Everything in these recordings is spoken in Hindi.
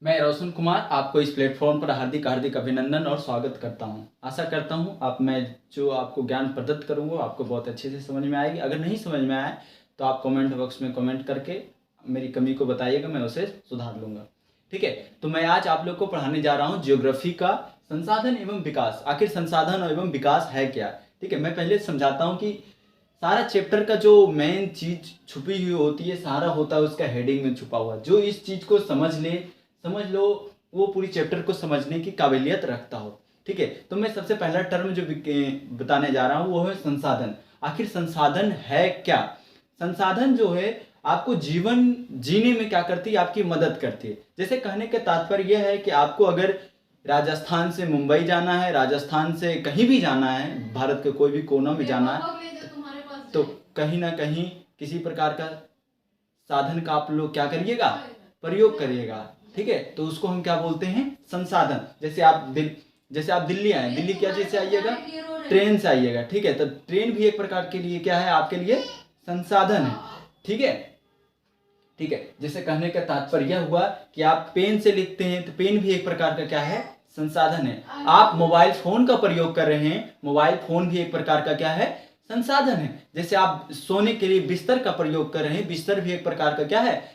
मैं रोशन कुमार आपको इस प्लेटफॉर्म पर हार्दिक हार्दिक अभिनंदन और स्वागत करता हूं। आशा करता हूं आप मैं जो आपको ज्ञान प्रदत्त करूंगा आपको बहुत अच्छे से समझ में आएगी। अगर नहीं समझ में आए तो आप कमेंट बॉक्स में कमेंट करके मेरी कमी को बताइएगा, मैं उसे सुधार लूँगा। ठीक है, तो मैं आज आप लोग को पढ़ाने जा रहा हूँ ज्योग्राफी का संसाधन एवं विकास। आखिर संसाधन एवं विकास है क्या? ठीक है, मैं पहले समझाता हूँ कि सारा चैप्टर का जो मेन चीज छुपी हुई होती है, सारा होता है उसका हेडिंग में छुपा हुआ। जो इस चीज को समझ लो वो पूरी चैप्टर को समझने की काबिलियत रखता हो। ठीक है, तो मैं सबसे पहला टर्म जो बताने जा रहा हूँ वो है संसाधन। आखिर संसाधन है क्या? संसाधन जो है आपको जीवन जीने में क्या करती है, आपकी मदद करती है। जैसे कहने का तात्पर्य यह है कि आपको अगर राजस्थान से मुंबई जाना है, राजस्थान से कहीं भी जाना है, भारत के कोई भी कोना में जाना है, तो कहीं ना कहीं किसी प्रकार का साधन का आप लोग क्या करिएगा, प्रयोग करिएगा। ठीक है, तो उसको हम क्या बोलते हैं, संसाधन। जैसे आप दिल्ली आए, दिल्ली क्या चीज से आइएगा, ट्रेन से आइएगा। ठीक है, तो ट्रेन भी एक प्रकार के लिए क्या है, आपके लिए संसाधन है। ठीक है, ठीक है, जैसे कहने का तात्पर्य यह हुआ कि आप पेन से लिखते हैं तो पेन भी एक प्रकार का क्या है, संसाधन है। आप मोबाइल फोन का प्रयोग कर रहे हैं, मोबाइल फोन भी एक प्रकार का क्या है, संसाधन है। जैसे आप सोने के लिए बिस्तर का प्रयोग कर रहे हैं, बिस्तर भी एक प्रकार का क्या है,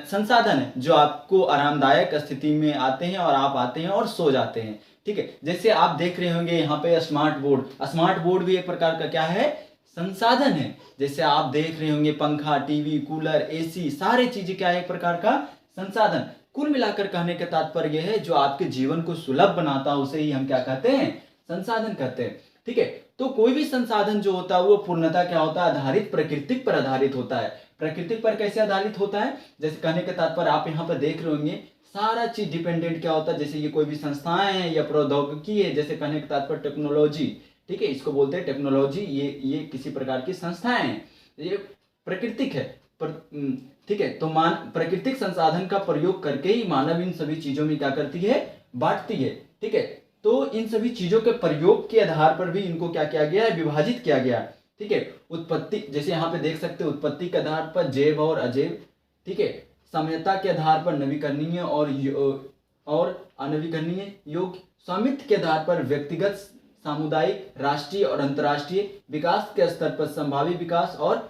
संसाधन है, जो आपको आरामदायक स्थिति में आते हैं और आप आते हैं और सो जाते हैं। ठीक है, जैसे आप देख रहे होंगे यहाँ पे स्मार्ट बोर्ड, स्मार्ट बोर्ड भी एक प्रकार का क्या है, संसाधन है। जैसे आप देख रहे होंगे पंखा, टीवी, कूलर, एसी, सारे चीजें क्या है, एक प्रकार का संसाधन। कुल मिलाकर कहने का तात्पर्य यह है जो आपके जीवन को सुलभ बनाता है उसे ही हम क्या कहते हैं, संसाधन कहते हैं। ठीक है, तो कोई भी संसाधन जो होता है वो पूर्णतः क्या होता है, आधारित प्राकृतिक पर आधारित होता है। प्राकृतिक पर कैसे आधारित होता है, जैसे कहने का तात्पर्य आप यहाँ पर देख रहे होंगे सारा चीज डिपेंडेंट क्या होता है, जैसे ये कोई भी संस्थाएं हैं या प्रौद्योगिकी है, जैसे कहने का तात्पर्य टेक्नोलॉजी। ठीक है, इसको बोलते हैं टेक्नोलॉजी। ये किसी प्रकार की संस्थाएं हैं, ये प्राकृतिक है। ठीक है, तो प्राकृतिक संसाधन का प्रयोग करके ही मानव इन सभी चीजों में क्या करती है, बांटती है। ठीक है, तो इन सभी चीजों के प्रयोग के आधार पर भी इनको क्या किया गया है, विभाजित किया गया। ठीक है, उत्पत्ति, जैसे यहाँ पे देख सकते हैं उत्पत्ति के आधार पर जैव और अजैव। ठीक है, साम्यता के आधार पर नवीकरणीय और अनवीकरणीय योग्य। स्वामित्व के आधार पर व्यक्तिगत, सामुदायिक, राष्ट्रीय और अंतर्राष्ट्रीय। विकास के स्तर पर संभावित विकास और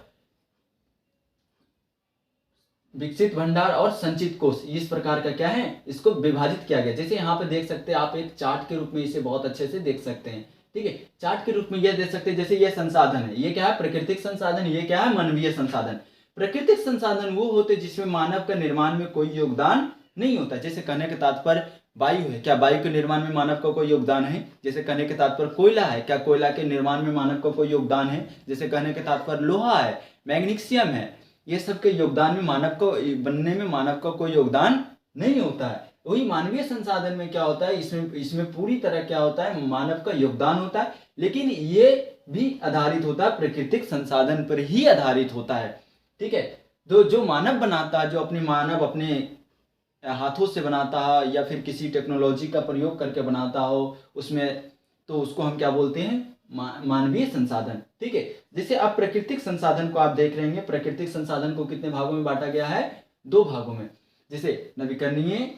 विकसित भंडार और संचित कोष। इस प्रकार का क्या है, इसको विभाजित किया गया। जैसे यहाँ पे देख सकते हैं आप, एक चार्ट के रूप में इसे बहुत अच्छे से देख सकते हैं। ठीक है, चार्ट के रूप में यह देख सकते हैं, जैसे यह संसाधन है, ये क्या है, प्राकृतिक संसाधन, ये क्या है, मानवीय संसाधन। प्राकृतिक संसाधन वो होते जिसमें मानव का निर्माण में कोई योगदान नहीं होता। जैसे कहने का तात्पर्य वायु है, क्या वायु के निर्माण में मानव का कोई योगदान है? जैसे कहने के तात्पर्य कोयला है, क्या कोयला के निर्माण में मानव का कोई योगदान है? जैसे कहने के तात्पर्य लोहा है, मैग्नीशियम है, ये सब के योगदान में मानव को बनने में मानव का कोई योगदान नहीं होता है। वही मानवीय संसाधन में क्या होता है, इसमें पूरी तरह क्या होता है, मानव का योगदान होता है, लेकिन ये भी आधारित होता है प्राकृतिक संसाधन पर ही आधारित होता है। ठीक है, तो जो मानव बनाता है, जो मानव अपने हाथों से बनाता है या फिर किसी टेक्नोलॉजी का प्रयोग करके बनाता हो उसमें, तो उसको हम क्या बोलते हैं, मानवीय संसाधन। ठीक है, जैसे अब प्राकृतिक संसाधन को आप देख रहे हैं, प्राकृतिक संसाधन को कितने भागों में बांटा गया है, 2 भागों में। जैसे नवीकरणीय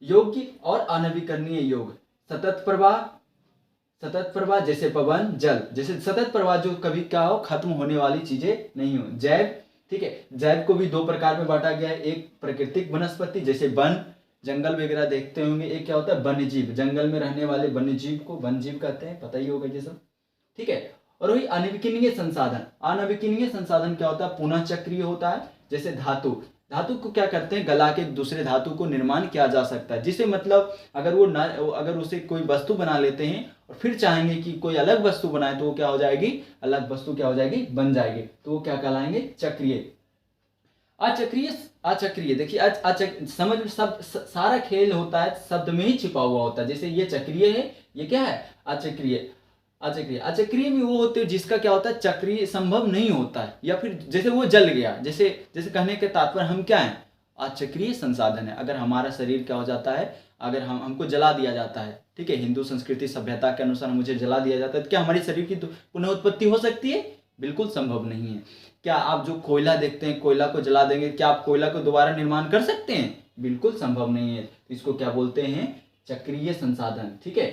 योग्य और अनवीकरणीय योग्य। सतत प्रवाह जैसे पवन, जल। जैसे सतत प्रवाह जो कभी क्या हो, खत्म होने वाली चीजें नहीं हो। जैव, ठीक है, जैव को भी 2 प्रकार में बांटा गया है। एक प्राकृतिक वनस्पति, जैसे वन, जंगल वगैरह देखते होंगे। एक क्या होता है, वन्य जीव, जंगल में रहने वाले वन्य जीव को वन जीव कहते हैं, पता ही होगा ये सब। ठीक है, और वही अनवीकरणीय संसाधन। अनवीकरणीय संसाधन क्या होता है, पुनः चक्रीय होता है। जैसे धातु, धातु को क्या करते हैं, गला के दूसरे धातु को निर्माण किया जा सकता है। जिसे मतलब अगर उसे कोई वस्तु बना लेते हैं और फिर चाहेंगे कि कोई अलग वस्तु बनाए, तो वो क्या हो जाएगी, अलग वस्तु क्या हो जाएगी, बन जाएगी, तो वो क्या कहलाएंगे, चक्रीय। अचक्रीय देखिए, समझ में सब सारा खेल होता है, शब्द में ही छिपा हुआ होता है। जैसे ये चक्रीय है, ये क्या है, अचक्रीय। अचक्रीय में वो होते हैं जिसका क्या होता है, चक्रीय संभव नहीं होता है, या फिर जैसे वो जल गया। जैसे कहने के तात्पर्य हम क्या है, अचक्रीय संसाधन है। अगर हमारा शरीर क्या हो जाता है, अगर हमको जला दिया जाता है, ठीक है, हिंदू संस्कृति सभ्यता के अनुसार मुझे जला दिया जाता है, तो क्या हमारे शरीर की पुनः उत्पत्ति हो सकती है? बिल्कुल संभव नहीं है। क्या आप जो कोयला देखते हैं, कोयला को जला देंगे, क्या आप कोयला को दोबारा निर्माण कर सकते हैं? बिल्कुल संभव नहीं है। तो इसको क्या बोलते हैं? चक्रीय संसाधन। ठीक है,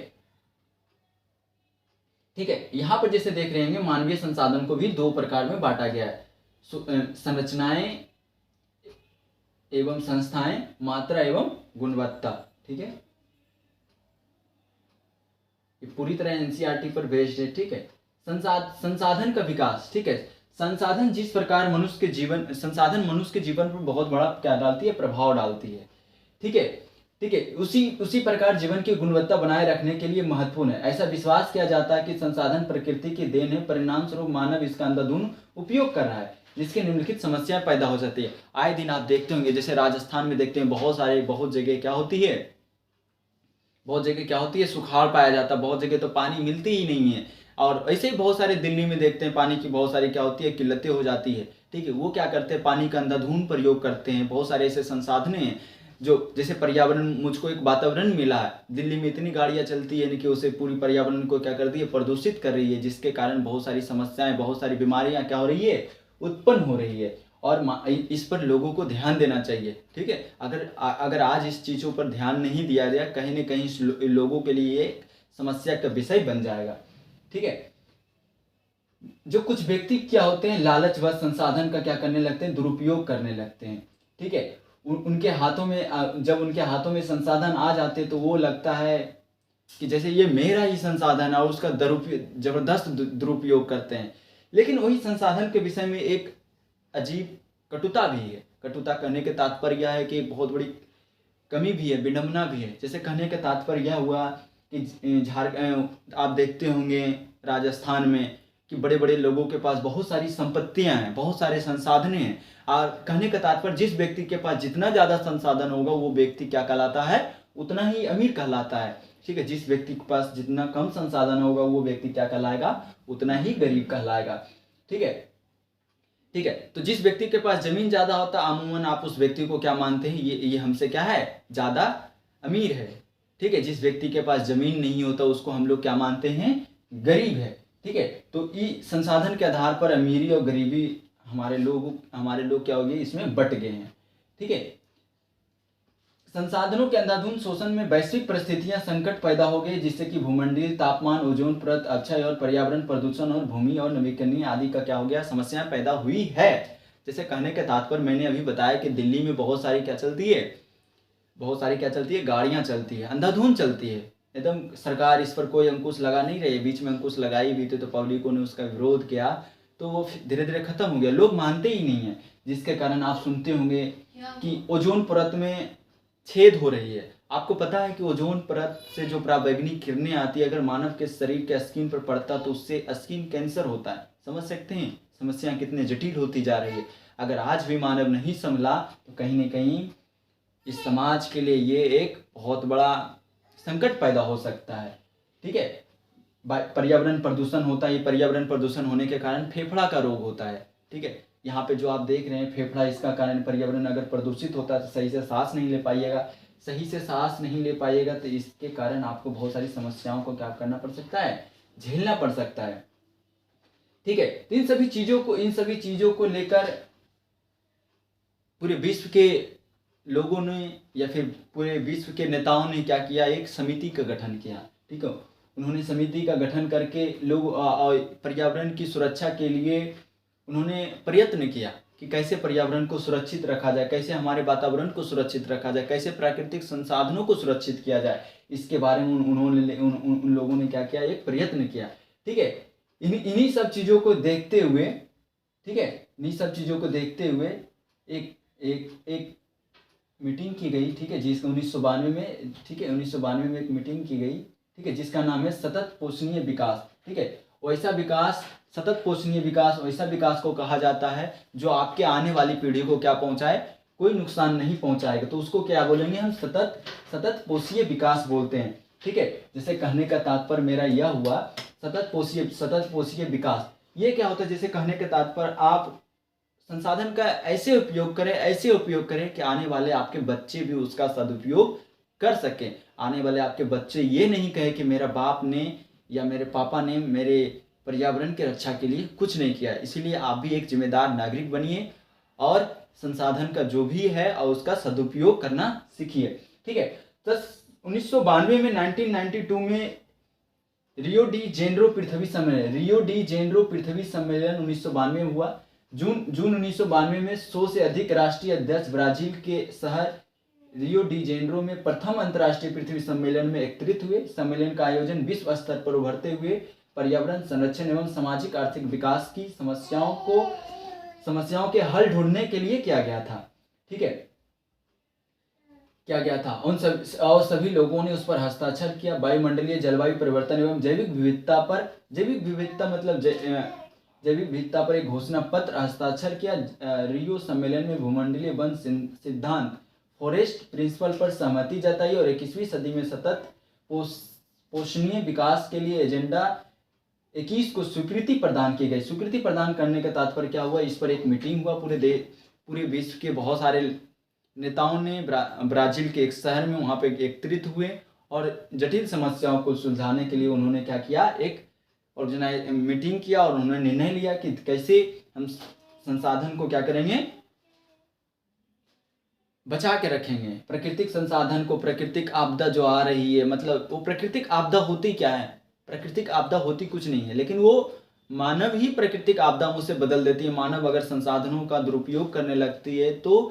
ठीक है। यहाँ पर जैसे देख रहे हैं मानवीय संसाधन को भी दो प्रकार में बांटा गया है, संरचनाएं एवं संस्थाएं, मात्रा एवं गुणवत्ता। ठीक है, ये पूरी तरह एनसीईआरटी पर बेस्ड है। ठीक है, संसाधन का विकास। ठीक है, संसाधन जिस प्रकार मनुष्य के जीवन, संसाधन मनुष्य के जीवन पर बहुत बड़ा क्या डालती है? प्रभाव डालती है। ठीक है, ठीक है, उसी प्रकार जीवन की गुणवत्ता बनाए रखने के लिए महत्वपूर्ण है। ऐसा विश्वास किया जाता है कि संसाधन प्रकृति की देन है, परिणाम स्वरूप मानव इसका अंधाधुंध उपयोग कर रहा है, जिसके निम्नलिखित समस्याएं पैदा हो जाती है। आए दिन आप देखते होंगे, जैसे राजस्थान में देखते हैं बहुत जगह क्या होती है, बहुत जगह क्या होती है? सुखाड़ पाया जाता है, बहुत जगह तो पानी मिलती ही नहीं है। और ऐसे ही बहुत सारे दिल्ली में देखते हैं पानी की बहुत सारी क्या होती है? किल्लतें हो जाती है। ठीक है, वो क्या करते हैं? पानी का अंधाधुंध प्रयोग करते हैं। बहुत सारे ऐसे संसाधन हैं जो, जैसे पर्यावरण, मुझको एक वातावरण मिला है, दिल्ली में इतनी गाड़ियां चलती है कि उसे पूरी पर्यावरण को क्या कर दी है? प्रदूषित कर रही है, जिसके कारण बहुत सारी समस्याएं, बहुत सारी बीमारियां क्या हो रही है? उत्पन्न हो रही है। और इस पर लोगों को ध्यान देना चाहिए। ठीक है, अगर आज इस चीज़ों पर ध्यान नहीं दिया गया, कहीं ना कहीं लोगों के लिए एक समस्या का विषय बन जाएगा। ठीक है, जो कुछ व्यक्ति क्या होते हैं, लालचवश संसाधन का क्या करने लगते हैं? दुरुपयोग करने लगते हैं। ठीक है, उनके हाथों में, जब उनके हाथों में संसाधन आ जाते तो वो लगता है कि जैसे ये मेरा ही संसाधन है, और उसका जबरदस्त दुरुपयोग करते हैं। लेकिन वही संसाधन के विषय में एक अजीब कटुता भी है। कटुता कहने के तात्पर्य यह है कि बहुत बड़ी कमी भी है, विडंबना भी है। जैसे कहने का तात्पर्य यह हुआ कि आप देखते होंगे राजस्थान में कि बड़े बड़े लोगों के पास बहुत सारी संपत्तियां हैं, बहुत सारे संसाधन हैं। और कहने का तात्पर्य, जिस व्यक्ति के पास जितना ज़्यादा संसाधन होगा वो व्यक्ति क्या कहलाता है? उतना ही अमीर कहलाता है। ठीक है, जिस व्यक्ति के पास जितना कम संसाधन होगा वो व्यक्ति क्या कहलाएगा? उतना ही गरीब कहलाएगा। ठीक है, ठीक है। तो जिस व्यक्ति के पास जमीन ज़्यादा होता है, अमूमन आप उस व्यक्ति को क्या मानते हैं? ये हमसे क्या है? ज़्यादा अमीर है। ठीक है, जिस व्यक्ति के पास जमीन नहीं होता उसको हम लोग क्या मानते हैं? गरीब है। ठीक है, तो इस संसाधन के आधार पर अमीरी और गरीबी हमारे लोग क्या हो गए? इसमें बट गए हैं। ठीक है, संसाधनों के अंधाधुंध शोषण में वैश्विक परिस्थितियां संकट पैदा हो गई, जिससे कि भूमंडलीय तापमान, ओजोन परत क्षय और पर्यावरण प्रदूषण और भूमि और नवीकरणीय आदि का क्या हो गया? समस्याएं पैदा हुई है। जैसे कहने का तात्पर्य मैंने अभी बताया कि दिल्ली में बहुत सारी क्या चलती है? गाड़ियां चलती है, अंधाधुंध चलती है एकदम। सरकार इस पर कोई अंकुश लगा नहीं रही है। बीच में अंकुश लगाई भी थी तो पब्लिकों ने उसका विरोध किया, तो वो धीरे धीरे खत्म हो गया। लोग मानते ही नहीं है, जिसके कारण आप सुनते होंगे कि ओजोन परत में छेद हो रही है। आपको पता है कि ओजोन परत से जो पराबैंगनी किरणें आती है, अगर मानव के शरीर के स्किन पर पड़ता तो उससे स्किन कैंसर होता है। समझ सकते हैं समस्या कितनी जटिल होती जा रही है। अगर आज भी मानव नहीं संभला तो कहीं न कहीं इस समाज के लिए ये एक बहुत बड़ा संकट पैदा हो सकता है। ठीक है, पर्यावरण प्रदूषण होता है। पर्यावरण प्रदूषण होने के कारण फेफड़ा का रोग होता है। ठीक है, यहाँ पे जो आप देख रहे हैं फेफड़ा, इसका कारण पर्यावरण अगर प्रदूषित होता है तो सही से सांस नहीं ले पाइएगा, तो इसके कारण आपको बहुत सारी समस्याओं को क्या करना पड़ सकता है? झेलना पड़ सकता है। ठीक है, तो इन सभी चीजों को लेकर पूरे विश्व के लोगों ने या फिर पूरे विश्व के नेताओं ने क्या किया? एक समिति का गठन किया। ठीक है, उन्होंने समिति का गठन करके लोग पर्यावरण की सुरक्षा के लिए उन्होंने प्रयत्न किया कि कैसे पर्यावरण को सुरक्षित रखा जाए, कैसे हमारे वातावरण को सुरक्षित रखा जाए, कैसे प्राकृतिक संसाधनों को सुरक्षित किया जाए। इसके बारे में उन लोगों ने क्या किया? एक प्रयत्न किया। ठीक है, इन्हीं सब चीज़ों को देखते हुए, ठीक है, इन्हीं सब चीज़ों को देखते हुए एक मीटिंग की गई। ठीक है, जिसको 1992 में, ठीक है, 1992 में एक मीटिंग की गई। ठीक है, जिसका नाम है सतत पोषणीय विकास। ठीक है, सतत पोषणीय विकास वैसा विकास को कहा जाता है जो आपके आने वाली पीढ़ी को क्या पहुंचाए? कोई नुकसान नहीं पहुंचाएगा। तो उसको क्या बोलेंगे हम? सतत पोषीय विकास बोलते हैं। ठीक है, जैसे कहने का तात्पर्य मेरा यह हुआ, सतत पोषीय विकास। ये क्या होता है? जैसे कहने का तात्पर्य आप संसाधन का ऐसे उपयोग करें कि आने वाले आपके बच्चे भी उसका सदुपयोग कर सकें। आने वाले आपके बच्चे ये नहीं कहे कि मेरा बाप ने या मेरे पापा ने मेरे पर्यावरण की रक्षा के लिए कुछ नहीं किया। इसीलिए आप भी एक जिम्मेदार नागरिक बनिए और संसाधन का जो भी है और उसका सदुपयोग करना सीखिए। ठीक है। तो 1992 में 1992 में रियो डी जेनेरो पृथ्वी सम्मेलन 1992 में हुआ। जून 1992 में 100 से अधिक राष्ट्रीय अध्यक्ष ब्राजील के शहर रियो डी जेनेरो में प्रथम अंतर्राष्ट्रीय पृथ्वी सम्मेलन में एकत्रित हुए। सम्मेलन का आयोजन विश्व स्तर पर उभरते हुए पर्यावरण संरक्षण एवं सामाजिक आर्थिक विकास की समस्याओं के हल ढूंढने के लिए किया गया था। ठीक है, क्या गया था उन सभी लोगों ने उस पर हस्ताक्षर किया। वायुमंडलीय जलवायु परिवर्तन एवं जैविक विविधता पर एक घोषणा पत्र हस्ताक्षर किया। रियो सम्मेलन में भूमंडलीय वन सिद्धांत फॉरेस्ट प्रिंसिपल पर सहमति जताई और 21वीं सदी में सतत पोषणीय विकास के लिए एजेंडा 21 को स्वीकृति प्रदान की गई। स्वीकृति प्रदान करने का तात्पर्य क्या हुआ, इस पर एक मीटिंग हुआ। पूरे विश्व के बहुत सारे नेताओं ने ब्राजील के एक शहर में वहाँ पे एकत्रित हुए और जटिल समस्याओं को सुलझाने के लिए उन्होंने क्या किया, एक मीटिंग किया और उन्होंने निर्णय लिया कि कैसे हम संसाधन को क्या करेंगे, बचा के रखेंगे। प्राकृतिक संसाधन को, प्राकृतिक आपदा जो आ रही है, मतलब वो प्राकृतिक आपदा होती क्या है, प्राकृतिक आपदा होती कुछ नहीं है, लेकिन वो मानव ही प्राकृतिक आपदाओं से बदल देती है। मानव अगर संसाधनों का दुरुपयोग करने लगती है तो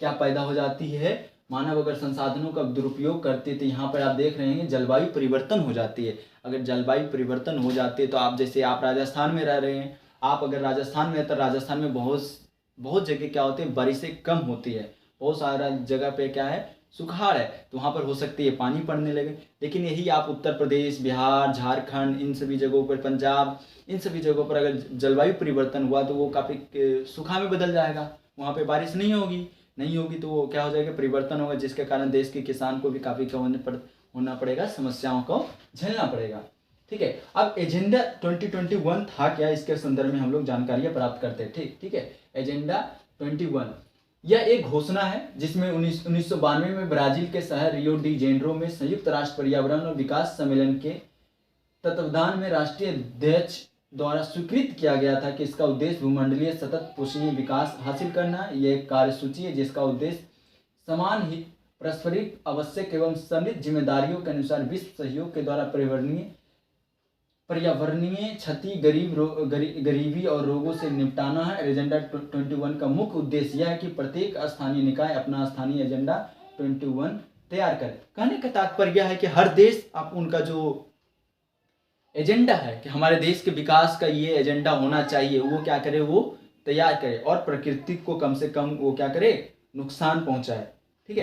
क्या पैदा हो जाती है, मानव अगर संसाधनों का दुरुपयोग करती है तो यहाँ पर आप देख रहे हैं जलवायु परिवर्तन हो जाती है। अगर जलवायु परिवर्तन हो जाती है तो आप जैसे आप राजस्थान में रह रहे हैं, आप अगर राजस्थान में, तो राजस्थान में बहुत जगह क्या होती है, बारिशें कम होती है, बहुत सारा जगह पे क्या है, सुखाड़ है, तो वहाँ पर हो सकती है पानी पड़ने लगे। लेकिन यही आप उत्तर प्रदेश, बिहार, झारखंड, इन सभी जगहों पर, पंजाब, इन सभी जगहों पर अगर जलवायु परिवर्तन हुआ तो वो काफ़ी सूखा में बदल जाएगा, वहाँ पे बारिश नहीं होगी तो वो क्या हो जाएगा, परिवर्तन होगा, जिसके कारण देश के किसान को भी काफ़ी होना पड़ेगा, समस्याओं को झेलना पड़ेगा। ठीक है, अब एजेंडा 2021 था क्या, इसके संदर्भ में हम लोग जानकारियाँ प्राप्त करते हैं। ठीक है, एजेंडा 21 यह एक घोषणा है जिसमें 1992 में ब्राजील के शहर रियो डी जेनेरो में संयुक्त राष्ट्र पर्यावरण और विकास सम्मेलन के तत्वावधान में राष्ट्रीय अध्यक्ष द्वारा स्वीकृत किया गया था कि इसका उद्देश्य भूमंडलीय सतत पोषणीय विकास हासिल करना। यह एक कार्यसूची है जिसका उद्देश्य समान हित, पारस्परिक आवश्यक एवं समृद्ध जिम्मेदारियों के अनुसार विश्व सहयोग के द्वारा पर्यावरणीय क्षति, गरीबी और रोगों से निपटाना है। एजेंडा 21 का मुख्य उद्देश्य यह है कि प्रत्येक स्थानीय निकाय अपना स्थानीय एजेंडा 21 तैयार करे। कहने का तात्पर्य है कि हर देश आप उनका जो एजेंडा है कि हमारे देश के विकास का ये एजेंडा होना चाहिए, वो क्या करे, वो तैयार करे और प्रकृति को कम से कम वो क्या करे, नुकसान पहुंचाए। ठीक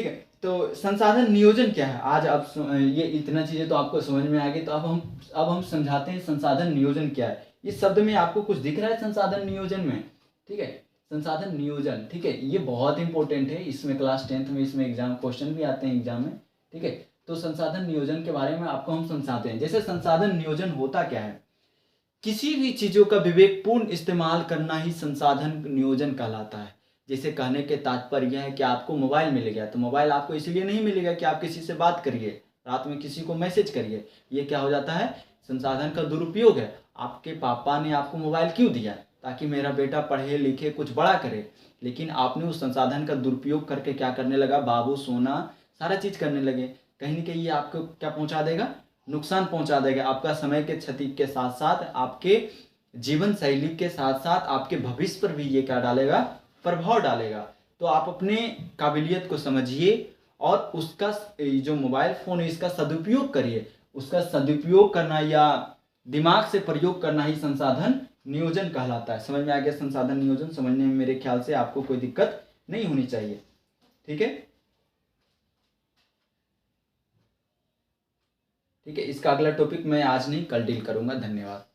है, तो संसाधन नियोजन क्या है, आज आप ये इतना चीज़ें तो आपको समझ में आ गई। तो अब हम समझाते हैं संसाधन नियोजन क्या है। इस शब्द में आपको कुछ दिख रहा है संसाधन नियोजन में? ठीक है, संसाधन नियोजन, ठीक है, ये बहुत इंपॉर्टेंट है। इसमें क्लास 10th में इसमें एग्जाम क्वेश्चन भी आते हैं एग्जाम में। ठीक है, तो संसाधन नियोजन के बारे में आपको हम समझाते हैं। जैसे संसाधन नियोजन होता क्या है, किसी भी चीज़ों का विवेकपूर्ण इस्तेमाल करना ही संसाधन नियोजन कहलाता है। जैसे कहने के तात्पर्य है कि आपको मोबाइल मिल गया, तो मोबाइल आपको इसलिए नहीं मिलेगा कि आप किसी से बात करिए, रात में किसी को मैसेज करिए, ये क्या हो जाता है, संसाधन का दुरुपयोग है। आपके पापा ने आपको मोबाइल क्यों दिया, ताकि मेरा बेटा पढ़े लिखे कुछ बड़ा करे, लेकिन आपने उस संसाधन का दुरुपयोग करके क्या करने लगा, बाबू सोना सारा चीज़ करने लगे। कहीं ना कहीं ये आपको क्या पहुंचा देगा, नुकसान पहुंचा देगा। आपका समय के क्षति के साथ साथ आपके जीवन शैली के साथ साथ आपके भविष्य पर भी ये क्या डालेगा, प्रभाव डालेगा। तो आप अपने काबिलियत को समझिए और उसका जो मोबाइल फ़ोन है इसका सदुपयोग करिए। उसका सदुपयोग करना या दिमाग से प्रयोग करना ही संसाधन नियोजन कहलाता है। समझ में आ गया? संसाधन नियोजन समझने में मेरे ख्याल से आपको कोई दिक्कत नहीं होनी चाहिए। ठीक है, इसका अगला टॉपिक मैं आज नहीं कल डील करूंगा। धन्यवाद।